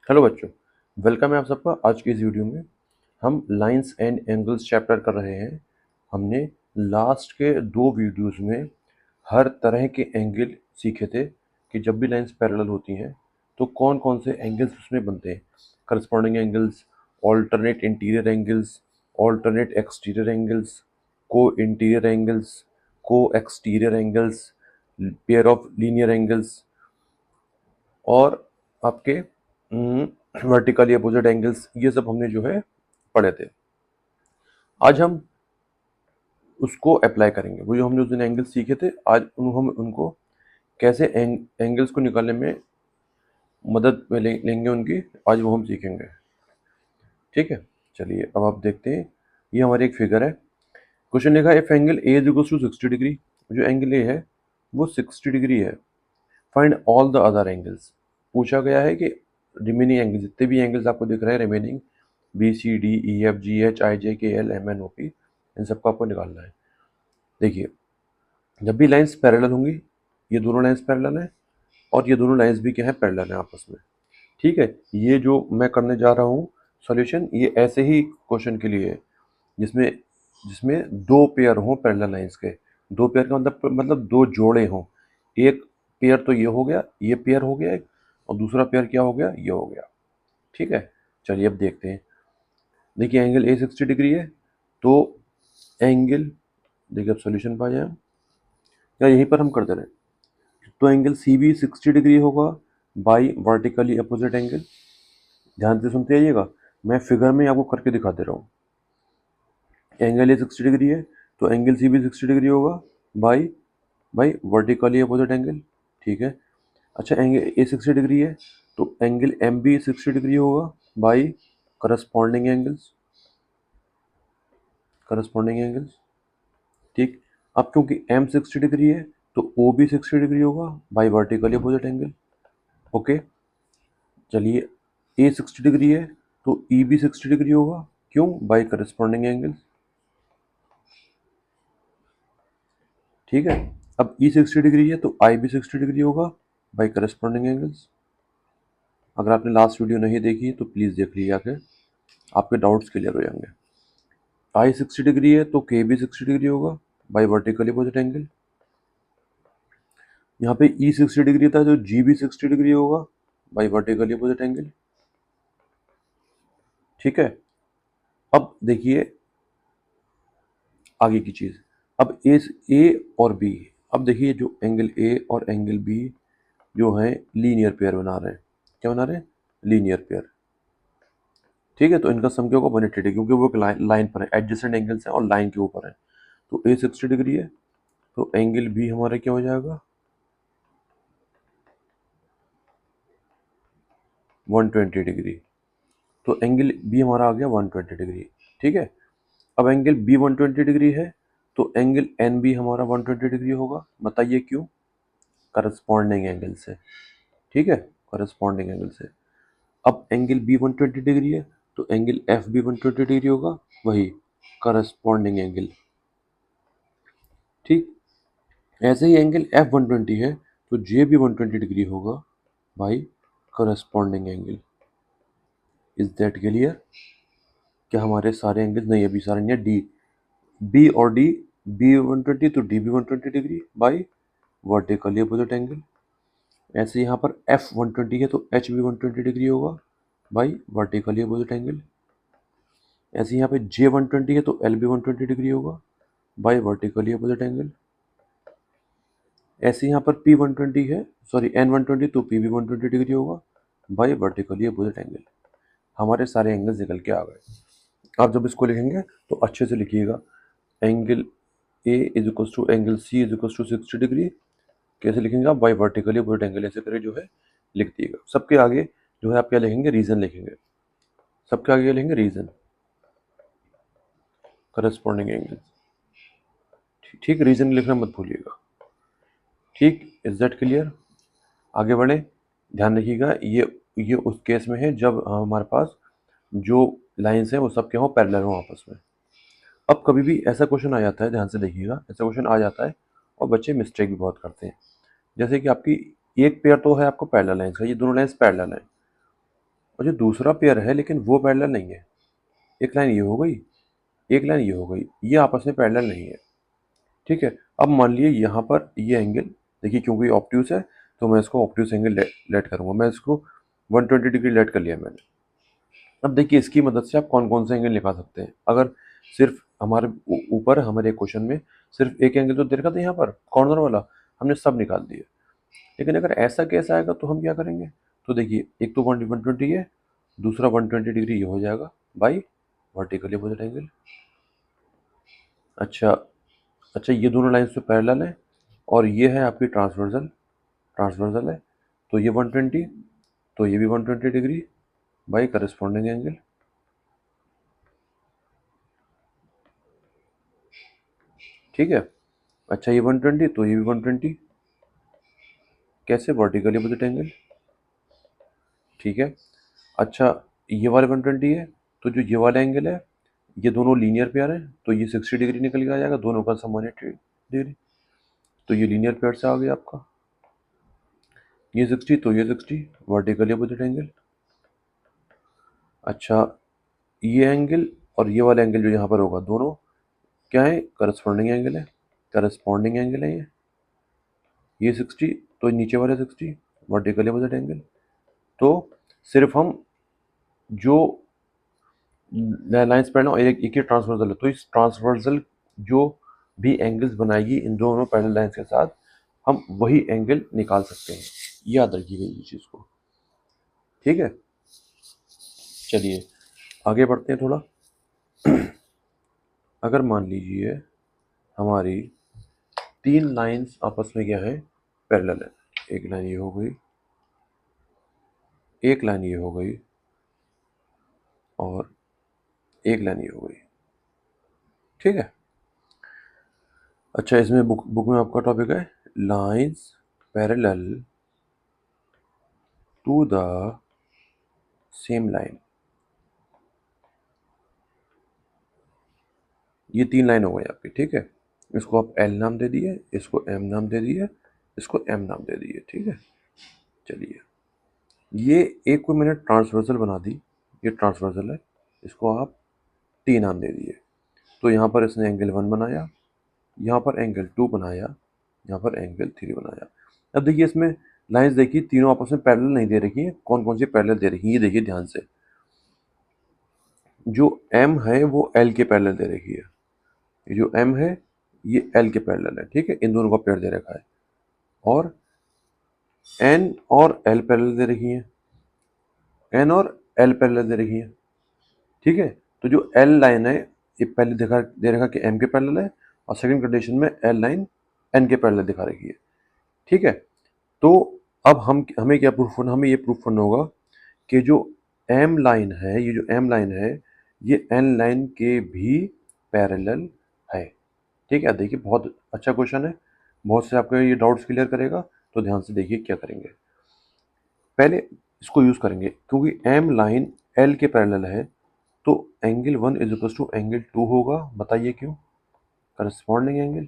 Hello बच्चों, welcome है आप सबका। आज की इस वीडियो में हम लाइंस एंड एंगल्स चैप्टर कर रहे हैं। हमने लास्ट के 2 वीडियोस में हर तरह के एंगल सीखे थे कि जब भी लाइंस पैरेलल होती हैं तो कौन कौन से एंगल्स उसमें बनते हैं। Corresponding angles, alternate interior angles, alternate exterior angles, को इंटीरियर एंगल्स, को exterior angles, pair of linear angles और आपके वर्टिकली अपोजिट एंगल्स, ये सब हमने जो है पढ़े थे। आज हम उसको अप्लाई करेंगे। वो जो हमने उस दिन एंगल सीखे थे, आज हम उनको कैसे एंगल्स को निकालने में मदद में लेंगे उनकी, आज वो हम सीखेंगे। ठीक है, चलिए अब आप देखते हैं। ये हमारी एक फिगर है। क्वेश्चन लिखा है if angle A is equal to 60 degree. जो एंगल ए है वो 60 डिग्री है। Find all the other angles. पूछा गया है कि रिमेनिंग एंगल, जितने भी एंगल्स आपको दिख रहे हैं remaining, B C D E F G H I J K L M N O P, इन सबको आपको निकालना है। देखिए, जब भी लाइंस पैरेलल होंगी, ये दोनों लाइंस पैरेलल हैं और ये दोनों लाइंस भी क्या है, पैरेलल हैं आपस में। ठीक है, ये जो मैं करने जा रहा हूँ सॉल्यूशन, ये ऐसे ही क्वेश्चन के लिए है जिसमें जिसमें दो पेयर हों पैरेलल लाइंस के। दो पेयर का मतलब दो जोड़े हों। एक पेयर तो ये हो गया, ये पेयर हो गया एक, और दूसरा पेयर क्या हो गया, ये हो गया। ठीक है, चलिए अब देखते हैं। देखिए एंगल ए 60 डिग्री है, तो एंगल, देखिए अब सोल्यूशन पा जाए या यहीं पर हम करते रहे, तो एंगल सी भी 60 डिग्री होगा बाई वर्टिकली अपोजिट एंगल। ध्यान से सुनते आइएगा, मैं फिगर में आपको करके दिखा दे रहा हूँ। एंगल ए 60 डिग्री है तो एंगल सी भी 60 डिग्री होगा by by vertically opposite angle. ठीक है, अच्छा एंगल ए 60 डिग्री है तो एंगल एम भी 60 डिग्री होगा बाई करस्पॉन्डिंग एंगल्स। ठीक, अब क्योंकि एम 60 डिग्री है तो ओ भी 60 डिग्री होगा by vertically opposite angle. Okay, चलिए ए 60 डिग्री है तो ई भी 60 डिग्री होगा, क्यों, बाई करस्पॉन्डिंग एंगल्स। ठीक है, अब ई 60 डिग्री है तो आई भी 60 डिग्री होगा बाई करस्पॉन्डिंग एंगल्स। अगर आपने लास्ट वीडियो नहीं देखी तो प्लीज़ देख लीजिए आके, आपके डाउट्स क्लियर हो जाएंगे। आई 60 डिग्री है तो के भी 60 डिग्री होगा बाई वर्टिकली अपोजिट एंगल। यहाँ पे ई 60 डिग्री था तो जी भी 60 डिग्री होगा बाई वर्टिकली अपोजिट एंगल। ठीक है, अब देखिए आगे की चीज़। अब ए और बी, अब देखिए जो एंगल ए और एंगल बी जो है लीनियर पेयर बना रहे हैं। क्या बना रहे हैं, लीनियर पेयर। ठीक है, तो इनका सम क्या होगा 180 डिग्री, क्योंकि वो लाइन पर है, एडजेसेंट एंगल्स हैं और लाइन के ऊपर है। तो ए 60 डिग्री है तो एंगल बी हमारा क्या हो जाएगा 120 डिग्री। तो एंगल बी हमारा आ गया 120 डिग्री। ठीक है, अब एंगल बी 120 डिग्री है तो एंगल एन भी हमारा 120 डिग्री होगा। बताइए क्यों, करस्पॉन्डिंग एंगल से। ठीक है, करस्पॉन्डिंग एंगल से। अब एंगल बी 120 डिग्री है तो एंगल एफ भी 120 डिग्री होगा, वही करस्पॉन्डिंग एंगल। ठीक, ऐसे ही एंगल एफ 120 है तो जे भी 120 डिग्री होगा भाई corresponding angle. Is that clear? क्या हमारे सारे एंगल, नहीं अभी सारे नहीं है, डी, बी और डी, बी 120 तो डी भी 120 degree by vertically opposite angle. ऐसे यहाँ पर एफ 120 है तो एच भी 120 डिग्री होगा बाई वर्टिकली अपोजिट एंगल। ऐसे यहाँ पे जे 120 है तो एल भी 120 डिग्री होगा बाई वर्टिकली अपोजिट एंगल। ऐसे यहाँ पर पी 120 है, सॉरी एन 120 तो पी भी 120 डिग्री होगा बाई वर्टिकली अपोजिट एंगल। हमारे सारे एंगल्स निकल के आ गए। आप जब इसको लिखेंगे तो अच्छे से लिखिएगा, angle A is equal to angle C is equal to 60 degree. कैसे लिखेंगे आप, बाई वर्टिकली अपोजिट एंगल, ऐसे करके जो है लिख दिएगा। सबके आगे जो है आप क्या लिखेंगे, रीजन लिखेंगे। सबके आगे लिखेंगे रीजन, करस्पॉन्डिंग एंगल। ठीक, रीजन लिखना मत भूलिएगा। ठीक, इज दैट क्लियर? आगे बढ़े, ध्यान रखिएगा, ये उस केस में है जब हमारे पास जो लाइंस हैं वो सब क्या हो, पैरेलल हो आपस में। अब कभी भी ऐसा क्वेश्चन आ जाता है, ध्यान से देखिएगा, ऐसा क्वेश्चन आ जाता है और बच्चे मिस्टेक भी बहुत करते हैं। जैसे कि आपकी एक पेयर तो है आपको पैरेलल लाइंस का, ये दोनों लाइंस पैरेलल हैं, और जो दूसरा पेयर है लेकिन वो पैरेलल नहीं है। एक लाइन ये हो गई, एक लाइन ये हो गई, ये आपस में पैरेलल नहीं है। ठीक है, अब मान लीजिए यहाँ पर ये एंगल, देखिए क्योंकि ऑब्ट्यूस है तो मैं इसको ऑब्ट्यूस एंगल लेट करूँगा। मैं इसको 120 डिग्री लेट कर लिया मैंने। अब देखिए इसकी मदद से आप कौन कौन से एंगल निकाल सकते हैं। अगर सिर्फ हमारे ऊपर हमारे क्वेश्चन में सिर्फ एक एंगल तो दे रखा था यहाँ पर कॉर्नर वाला, हमने सब निकाल दिए। लेकिन अगर ऐसा केस आएगा तो हम क्या करेंगे, तो देखिए एक तो 120 है, दूसरा 120 डिग्री ये हो जाएगा बाई वर्टिकली अपोजिट एंगल। अच्छा अच्छा, ये दोनों लाइन्स तो पैरेलल है और ये है आपकी ट्रांसवर्सल, ट्रांसवर्सल है, तो ये 120, तो ये भी 120 डिग्री बाई करस्पॉन्डिंग एंगल। ठीक है, अच्छा ये 120 तो ये भी 120, कैसे, वर्टिकली अपोजिट एंगल। ठीक है, अच्छा ये वाले 120 है, तो जो ये वाला एंगल है, ये दोनों लीनियर पेयर है, तो ये 60 डिग्री निकल के आ जाएगा, दोनों का सम 180 डिग्री, तो ये लीनियर पेयर से आ गया आपका। ये 60 तो ये 60, वर्टिकली अपोजिट एंगल। अच्छा ये एंगल और ये वाला एंगल जो यहाँ पर होगा, दोनों क्या है, करस्पॉन्डिंग एंगल है, करस्पॉन्डिंग एंगल है ये 60 तो नीचे वाले 60, वर्टिकली अपोजिट एंगल। तो सिर्फ हम जो लाइन्स पैरेलल और एक ही ट्रांसवर्सल है, तो इस ट्रांसवर्सल जो भी एंगल्स बनाएगी इन दोनों पैरेलल लाइन्स के साथ, हम वही एंगल निकाल सकते हैं। याद रखिएगा ये चीज़ को। ठीक है, चलिए आगे बढ़ते हैं थोड़ा। अगर मान लीजिए हमारी तीन लाइन्स आपस में क्या है, पैरेलल है, एक लाइन ये हो गई, एक लाइन ये हो गई और एक लाइन ये हो गई। ठीक है, अच्छा इसमें बुक में आपका टॉपिक है lines parallel to the same line. ये तीन लाइन हो गई आपकी। ठीक है, इसको आप एल नाम दे दिए, इसको एम नाम दे दिए, इसको एम नाम दे दिए। ठीक है, चलिए ये एक को मैंने ट्रांसवर्सल बना दी, ये ट्रांसवर्सल है, इसको आप टी नाम दे दिए। तो यहाँ पर इसने एंगल 1 बनाया, यहाँ पर एंगल 2 बनाया, यहाँ पर एंगल 3 बनाया। अब देखिए इसमें लाइंस देखिए तीनों आपस में पैरेलल नहीं दे रखी है, कौन कौन सी पैरेलल दे रखी है ये देखिए ध्यान से। जो एम है वो एल के पैरेलल दे रखी है, ये जो एम है ये एल के पैरेलल है। ठीक है, इन दोनों का पेयर दे रखा है, और एन और एल पैरेलल दे रखी है, एन और एल पैरेलल दे रखी है। ठीक है, तो जो एल लाइन है ये पहले दिखा दे रखा कि एम के पैरेलल है, और सेकंड कंडीशन में एल लाइन एन के पैरेलल दिखा रखी है। ठीक है, तो अब हमें क्या प्रूफ करना, हमें ये प्रूफ करना होगा कि जो एम लाइन है, ये जो एम लाइन है ये एन लाइन के भी पैरेलल है। ठीक है, देखिए बहुत अच्छा क्वेश्चन है, बहुत से आपके ये डाउट्स क्लियर करेगा, तो ध्यान से देखिए क्या करेंगे। पहले इसको यूज़ करेंगे क्योंकि एम लाइन एल के पैरेलल है, तो angle 1 is equal to angle 2 होगा। बताइए क्यों, corresponding angle.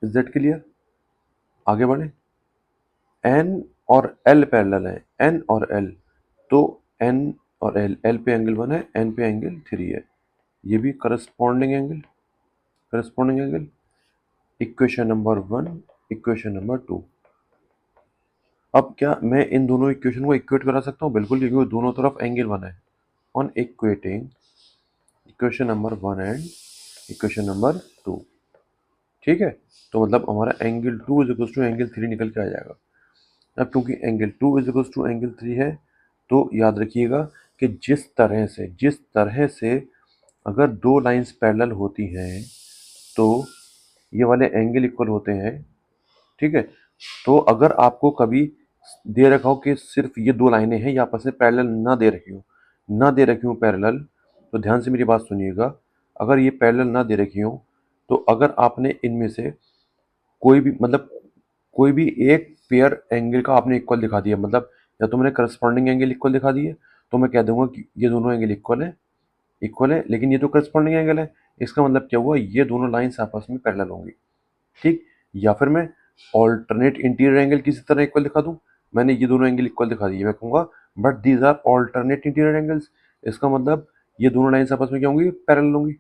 Is that clear, आगे बढ़े। एन और एल पैरेलल है, एन और एल, तो एन और एल, एल पे एंगल 1 है, एन पे एंगल 3 है, ये भी corresponding angle, corresponding angle. Equation number 1, equation number 2। अब क्या मैं इन दोनों इक्वेशन को इक्वेट करा सकता हूँ, बिल्कुल, क्योंकि दोनों तरफ एंगल 1 है। On equating equation number 1 and equation number 2। ठीक है, तो मतलब हमारा angle 2 is equal to angle 3 निकल के आ जाएगा। अब क्योंकि angle 2 is equal to angle 3 है, तो याद रखिएगा कि जिस तरह से अगर दो लाइंस पैरेलल होती हैं तो ये वाले एंगल इक्वल होते हैं। ठीक है, तो अगर आपको कभी दे रखा हो कि सिर्फ ये दो लाइनें हैं, ये आपस में पैरेलल ना दे रखी हो पैरेलल, तो ध्यान से मेरी बात सुनिएगा। अगर ये पैरेलल ना दे रखी हो, तो अगर आपने इनमें से कोई भी मतलब कोई भी एक पेयर एंगल का आपने इक्वल दिखा दिया, मतलब या तो मैंने करस्पॉन्डिंग एंगल इक्वल दिखा दिए, तो मैं कह दूंगा कि ये दोनों एंगल इक्वल है, लेकिन ये तो करस्पॉन्डिंग एंगल है, इसका मतलब क्या हुआ, ये दोनों लाइंस आपस में पैरेलल होंगी। ठीक, या फिर मैं ऑल्टरनेट इंटीरियर एंगल किसी तरह इक्वल दिखा दूं, मैंने ये दोनों एंगल इक्वल दिखा दिए, मैं कहूँगा but these are alternate interior angles. इसका मतलब ये दोनों लाइन्स आपस में क्या होंगी, पैरेलल होंगी।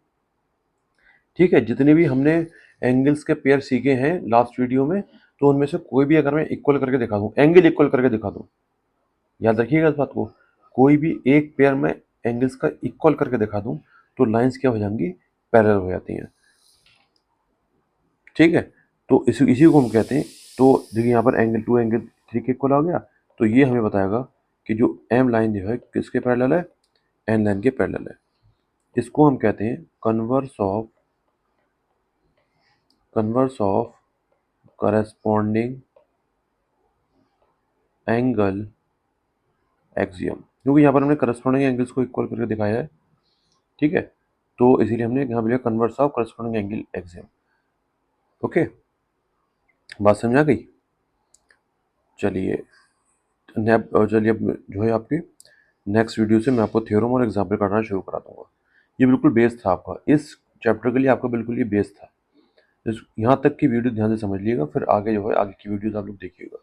ठीक है, जितने भी हमने एंगल्स के पेयर सीखे हैं लास्ट वीडियो में, तो उनमें से कोई भी अगर मैं इक्वल करके दिखा दूं, एंगल इक्वल करके दिखा दूं, याद रखिएगा इस बात को, कोई भी एक पेयर में एंगल्स का इक्वल करके दिखा दूं तो लाइंस क्या हो जाएंगी, पैरेलल हो जाती हैं। ठीक है, तो इसी को हम कहते हैं। तो देखिए यहाँ पर एंगल 2 एंगल 3 के इक्वल आ गया, तो ये हमें बताएगा कि जो एम लाइन जो है किसके पैरेलल है, एन लाइन के पैरेलल है। इसको हम कहते हैं converse of corresponding angle axiom, क्योंकि यहाँ पर हमने करस्पॉन्डिंग एंगल्स को इक्वल करके दिखाया है। ठीक है, तो इसीलिए हमने यहाँ पे लिखा converse of corresponding angle axiom. Okay, बात समझ आ गई। चलिए चलिए अब जो है आपकी नेक्स्ट वीडियो से मैं आपको थ्योरम और एग्जाम्पल करना शुरू करा दूंगा। ये बिल्कुल बेस था आपका, इस चैप्टर के लिए आपका बिल्कुल ये बेस था। यहाँ तक की वीडियो ध्यान से समझ लीजिएगा, फिर आगे जो है आगे की वीडियोज आप लोग देखिएगा।